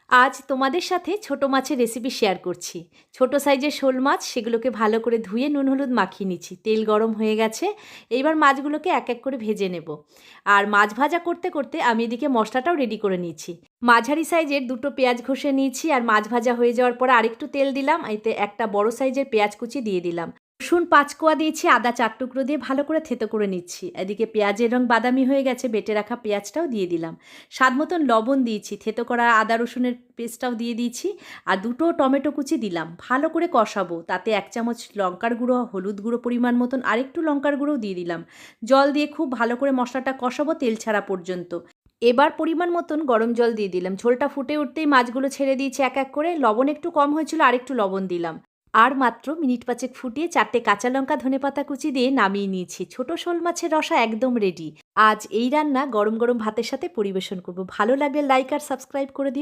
আজ তোমাদের সাথে ছোট মাছের রেসিপি শেয়ার করছি। ছোট সাইজের শোল মাছ, সেগুলোকে ভালো করে ধুয়ে নুন হলুদ মাখিয়ে নিচ্ছি। তেল গরম হয়ে গেছে, এইবার মাছগুলোকে এক এক করে ভেজে নেব। আর মাছ ভাজা করতে করতে আমি এদিকে মশলাটাও রেডি করে নিয়েছি। মাঝারি সাইজের দুটো পেঁয়াজ ঘষে নিয়েছি, আর মাছ ভাজা হয়ে যাওয়ার পর আরেকটু তেল দিলাম, এতে একটা বড় সাইজের পেঁয়াজ কুচি দিয়ে দিলাম। রসুন 5 কোয়া দিয়েছি, আদা 4 টুকরো দিয়ে ভালো করে থেতো করে নিচ্ছি। এদিকে পেঁয়াজের রং বাদামি হয়ে গেছে, বেটে রাখা পেঁয়াজটাও দিয়ে দিলাম। স্বাদ মতন লবণ দিয়েছি, থেতো করা আদা রসুনের পেস্টটাও দিয়ে দিয়েছি, আর দুটো টমেটো কুচি দিলাম। ভালো করে কষাবো, তাতে 1 চামচ লঙ্কার গুঁড়ো, হলুদ গুঁড়ো পরিমাণ মতন, আরেকটু লঙ্কার গুঁড়োও দিয়ে দিলাম। জল দিয়ে খুব ভালো করে মশলাটা কষাবো তেল ছাড়া পর্যন্ত। এবার পরিমাণ মতন গরম জল দিয়ে দিলাম। ঝোলটা ফুটে উঠতেই মাছগুলো ছেড়ে দিয়েছি এক এক করে। লবণ একটু কম হয়েছিল, আরেকটু লবণ দিলাম। আর মাত্র মিনিট 5 ফুটিয়ে 4টে কাঁচা লঙ্কা ধনেপাতা কুচি দিয়ে নামিয়ে নিয়েছি। ছোট শোল মাছের রসা একদম রেডি। আজ এই রান্না গরম গরম ভাতের সাথে পরিবেশন করব। ভালো লাগলে লাইক আর সাবস্ক্রাইব করে দিও।